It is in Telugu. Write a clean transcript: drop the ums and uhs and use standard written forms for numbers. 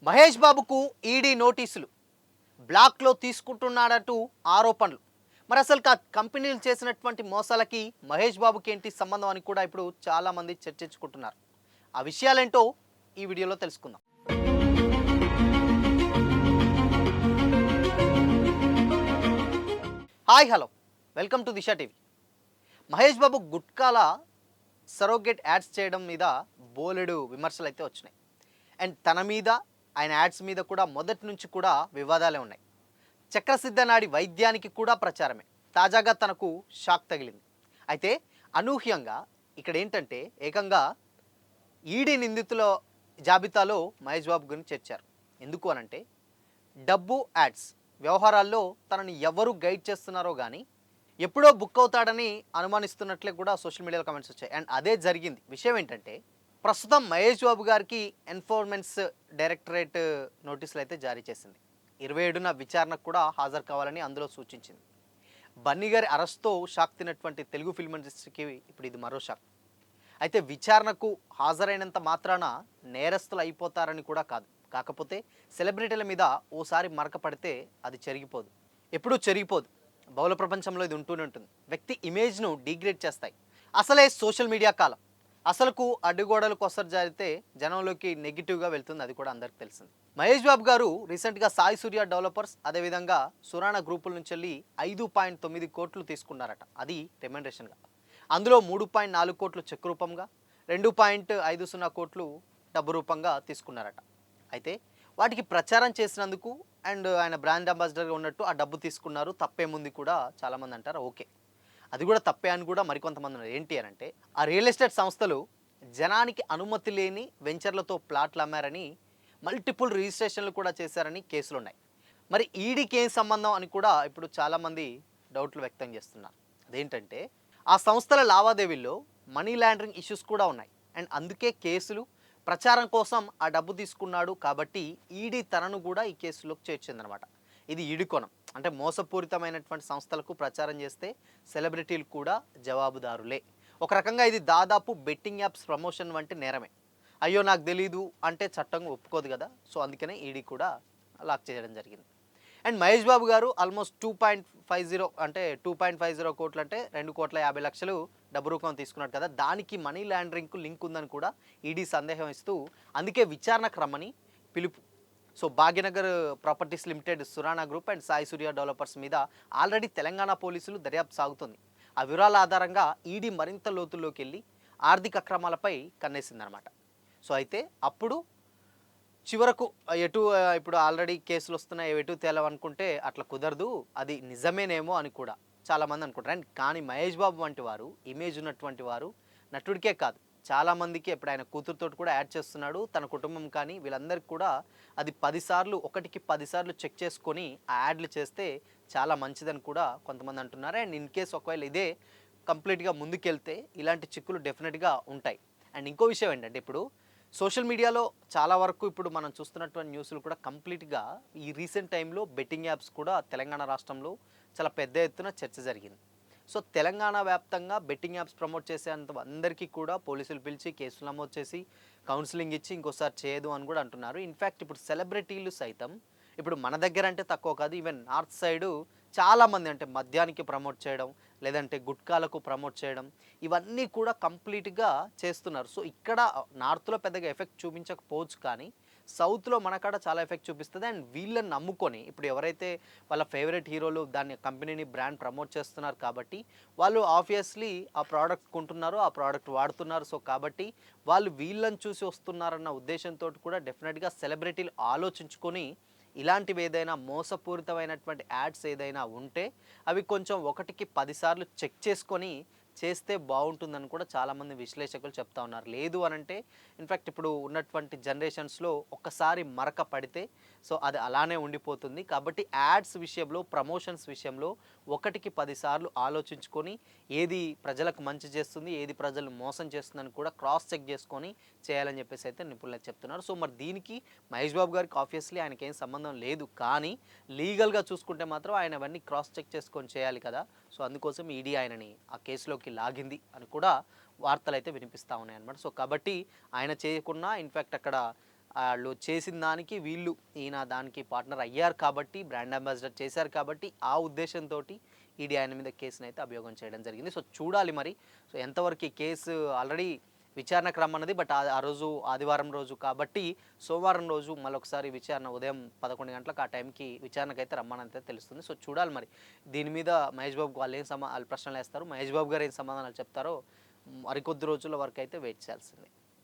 మహేష్ బాబుకు ఈడీ నోటీసులు, బ్లాక్లో తీసుకుంటున్నాడంటూ ఆరోపణలు. మరి అసలు కంపెనీలు చేసినటువంటి మోసాలకి మహేష్ బాబుకి ఏంటి సంబంధం అని కూడా ఇప్పుడు చాలామంది చర్చించుకుంటున్నారు. ఆ విషయాలేంటో ఈ వీడియోలో తెలుసుకుందాం. Hi hello, welcome to Disha TV. Mahesh Babu గుట్కాల సరోగేట్ యాడ్స్ చేయడం మీద బోలెడు విమర్శలు అయితే వచ్చినాయి. అండ్ తన మీద, ఆయన యాడ్స్ మీద కూడా మొదటి నుంచి కూడా వివాదాలే ఉన్నాయి. చక్రసిద్ధనాడి వైద్యానికి కూడా ప్రచారమే. తాజాగా తనకు షాక్ తగిలింది. అయితే అనూహ్యంగా ఇక్కడ ఏంటంటే ఏకంగా ఈడీ నిందితుల జాబితాలో మహేష్ బాబు గురించి చేర్చారు. ఎందుకు అనంటే డబ్బు యాడ్స్ వ్యవహారాల్లో తనని ఎవరు గైడ్ చేస్తున్నారో కానీ ఎప్పుడో బుక్ అవుతాడని అనుమానిస్తున్నట్లే కూడా సోషల్ మీడియాలో కామెంట్స్ వచ్చాయి. అండ్ అదే జరిగింది. విషయం ఏంటంటే ప్రస్తుతం మహేష్ బాబు గారికి ఎన్ఫోర్స్మెంట్స్ డైరెక్టరేట్ నోటీసులు అయితే జారీ చేసింది. 27న విచారణకు కూడా హాజరు కావాలని అందులో సూచించింది. బన్నీ గారి అరెస్ట్తో షాక్ తిన్నటువంటి తెలుగు ఫిల్మ్ ఇండస్ట్రీకి ఇప్పుడు ఇది మరో షాక్. అయితే విచారణకు హాజరైనంత మాత్రాన నేరస్తులు అయిపోతారని కూడా కాదు. కాకపోతే సెలబ్రిటీల మీద ఓసారి మరక పడితే అది చెరిగిపోదు, ఎప్పుడూ చెరిగిపోదు. బహుళ ప్రపంచంలో ఇది ఉంటూనే ఉంటుంది. వ్యక్తి ఇమేజ్ను డిగ్రేడ్ చేస్తాయి. అసలే సోషల్ మీడియా కాలం. అసలుకు అడ్డుగోడలు కొసరు జారితే జనంలోకి నెగిటివ్గా వెళ్తుంది. అది కూడా అందరికి తెలిసింది. మహేష్ బాబు గారు రీసెంట్గా సాయి సూర్య డెవలపర్స్, అదేవిధంగా సురాణ గ్రూపుల నుంచి వెళ్ళి 5.9 కోట్లు తీసుకున్నారట. అది రెమ్యునరేషన్గా. అందులో 3.4 కోట్లు చెక్ రూపంగా, 2.50 కోట్లు డబ్బు రూపంగా తీసుకున్నారట. అయితే వాటికి ప్రచారం చేసినందుకు అండ్ ఆయన బ్రాండ్ అంబాసిడర్గా ఉన్నట్టు ఆ డబ్బు తీసుకున్నారు, తప్పేముంది కూడా చాలామంది అంటారు. ఓకే, అది కూడా తప్పే అని కూడా మరికొంతమంది ఉన్నారు. ఏంటి అని అంటే ఆ రియల్ ఎస్టేట్ సంస్థలు జనానికి అనుమతి లేని వెంచర్లతో ప్లాట్లు అమ్మారని, మల్టిపుల్ రిజిస్ట్రేషన్లు కూడా చేశారని కేసులు ఉన్నాయి. మరి ఈడీకి ఏం సంబంధం అని కూడా ఇప్పుడు చాలామంది డౌట్లు వ్యక్తం చేస్తున్నారు. అదేంటంటే ఆ సంస్థల లావాదేవీల్లో మనీ లాండరింగ్ ఇష్యూస్ కూడా ఉన్నాయి. అండ్ అందుకే కేసులు, ప్రచారం కోసం ఆ డబ్బు తీసుకున్నాడు కాబట్టి ఈడీ తనను కూడా ఈ కేసులోకి చేర్చిందనమాట. ఇది ఈడీ కోణం. అంటే మోసపూరితమైనటువంటి సంస్థలకు ప్రచారం చేస్తే సెలబ్రిటీలు కూడా జవాబుదారులే. ఒక రకంగా ఇది దాదాపు బెట్టింగ్ యాప్స్ ప్రమోషన్ వంటి నేరమే. అయ్యో నాకు తెలీదు అంటే చట్టం ఒప్పుకోదు కదా. సో అందుకనే ఈడీ కూడా లాక్ చేయడం జరిగింది. అండ్ మహేష్ బాబు గారు ఆల్మోస్ట్ 2.50 అంటే 2.50 కోట్లు అంటే 2,50,00,000 డబ్బు రూపం తీసుకున్నాడు కదా. దానికి మనీ లాండరింగ్కు లింక్ ఉందని కూడా ఈడీ సందేహం ఇస్తూ అందుకే విచారణకు రమ్మని పిలుపు. So Bhagyanagar properties limited, Surana group and Sai Surya developers మీద ఆల్రెడీ తెలంగాణ పోలీసులు దర్యాప్తు సాగుతుంది. ఆ వివరాల ఆధారంగా ఈడీ మరింత లోతుల్లోకి వెళ్ళి ఆర్థిక అక్రమాలపై కన్నేసిందనమాట. సో అయితే అప్పుడు చివరకు ఇప్పుడు ఆల్రెడీ కేసులు వస్తున్నాయి, ఎటు తేలవనుకుంటే అట్లా కుదరదు, అది నిజమేనేమో అని కూడా చాలామంది అనుకుంటారు. అండ్ కానీ మహేష్ బాబు వంటి వారు, ఇమేజ్ ఉన్నటువంటి వారు, నటుడికే కాదు చాలామందికి ఇప్పుడు ఆయన కూతురుతో కూడా యాడ్ చేస్తున్నాడు. తన కుటుంబం కానీ వీళ్ళందరికీ కూడా అది 10 సార్లు, ఒకటికి 10 సార్లు చెక్ చేసుకొని ఆ యాడ్లు చేస్తే చాలా మంచిదని కూడా కొంతమంది అంటున్నారు. అండ్ ఇన్ కేస్ ఒకవేళ ఇదే కంప్లీట్గా ముందుకెళ్తే ఇలాంటి చిక్కులు డెఫినెట్గా ఉంటాయి. అండ్ ఇంకో విషయం ఏంటంటే ఇప్పుడు సోషల్ మీడియాలో చాలా వరకు ఇప్పుడు మనం చూస్తున్నటువంటి న్యూస్లు కూడా కంప్లీట్గా ఈ రీసెంట్ టైంలో బెట్టింగ్ యాప్స్ కూడా తెలంగాణ రాష్ట్రంలో చాలా పెద్ద ఎత్తున చర్చ జరిగింది. సో తెలంగాణ వ్యాప్తంగా బెట్టింగ్ యాప్స్ ప్రమోట్ చేసేంత అందరికీ కూడా పోలీసులు పిలిచి కేసులు నమోదు చేసి కౌన్సిలింగ్ ఇచ్చి ఇంకోసారి చేయదు అని కూడా అంటున్నారు. ఇన్ఫ్యాక్ట్ ఇప్పుడు సెలబ్రిటీలు సైతం ఇప్పుడు మన దగ్గర అంటే తక్కువ కాదు, ఈవెన్ నార్త్ సైడు చాలామంది అంటే మద్యానికి ప్రమోట్ చేయడం, లేదంటే గుట్కాలకు ప్రమోట్ చేయడం, ఇవన్నీ కూడా కంప్లీట్గా చేస్తున్నారు. సో ఇక్కడ నార్త్లో పెద్దగా ఎఫెక్ట్ చూపించకపోవచ్చు, కానీ సౌత్లో మనకాడ చాలా ఎఫెక్ట్ చూపిస్తుంది. అండ్ వీళ్ళని నమ్ముకొని ఇప్పుడు ఎవరైతే వాళ్ళ ఫేవరెట్ హీరోలు దాన్ని కంపెనీని బ్రాండ్ ప్రమోట్ చేస్తున్నారు కాబట్టి వాళ్ళు ఆబ్వియస్లీ ఆ ప్రోడక్ట్ కొంటున్నారు, ఆ ప్రోడక్ట్ వాడుతున్నారు. సో కాబట్టి వాళ్ళు వీళ్ళని చూసి వస్తున్నారన్న ఉద్దేశంతో కూడా డెఫినెట్గా సెలబ్రిటీలు ఆలోచించుకొని ఇలాంటివి ఏదైనా మోసపూరితమైనటువంటి యాడ్స్ ఏదైనా ఉంటే అవి కొంచెం ఒకటికి 10 సార్లు చెక్ చేసుకొని చేస్తే బాగుంటుందని కూడా చాలామంది విశ్లేషకులు చెప్తా ఉన్నారు. లేదు అనంటే ఇన్ఫ్యాక్ట్ ఇప్పుడు ఉన్నటువంటి జనరేషన్స్లో ఒక్కసారి మరక పడితే సో అది అలానే ఉండిపోతుంది. కాబట్టి యాడ్స్ విషయంలో, ప్రమోషన్స్ విషయంలో ఒకటికి 10 సార్లు ఆలోచించుకొని ఏది ప్రజలకు మంచి చేస్తుంది, ఏది ప్రజలను మోసం చేస్తుందని కూడా క్రాస్ చెక్ చేసుకొని చేయాలని చెప్పేసి అయితే నిపుణులు చెప్తున్నారు. సో మరి దీనికి మహేష్ బాబు గారికి ఆబ్వియస్లీ ఆయనకేం సంబంధం లేదు, కానీ లీగల్గా చూసుకుంటే మాత్రం ఆయన అవన్నీ క్రాస్ చెక్ చేసుకొని చేయాలి కదా. సో అందుకోసం ఈడీ ఆయనని ఆ కేసులోకి లాగింది అని కూడా వార్తలు అయితే వినిపిస్తూ ఉన్నాయన్నమాట. సో కాబట్టి ఆయన చేయకున్నా ఇన్ఫ్యాక్ట్ అక్కడ ఆళ్ళు చేసిన దానికి వీళ్ళు ఈయన దానికి పార్ట్నర్ అయ్యారు కాబట్టి, బ్రాండ్ అంబాసిడర్ చేశారు కాబట్టి, ఆ ఉద్దేశంతోటి ఈడీ ఆయన మీద కేసునైతే అభియోగం చేయడం జరిగింది. సో, చూడాలి మరి. సో, ఎంతవరకు ఈ కేసు ఆల్రెడీ విచారణకు రమ్మన్నది. బట్ ఆ రోజు ఆదివారం రోజు కాబట్టి, సోమవారం రోజు మళ్ళొకసారి విచారణ ఉదయం 11 గంటలకు ఆ టైంకి విచారణకైతే రమ్మనైతే తెలుస్తుంది. సో, చూడాలి మరి. దీని మీద మహేష్ బాబుకి వాళ్ళు ప్రశ్నలేస్తారు. మహేష్ బాబు గారు ఏం సమాధానాలు చెప్తారో మరికొద్ది రోజుల వరకైతే వెయిట్ చేయాల్సిందే.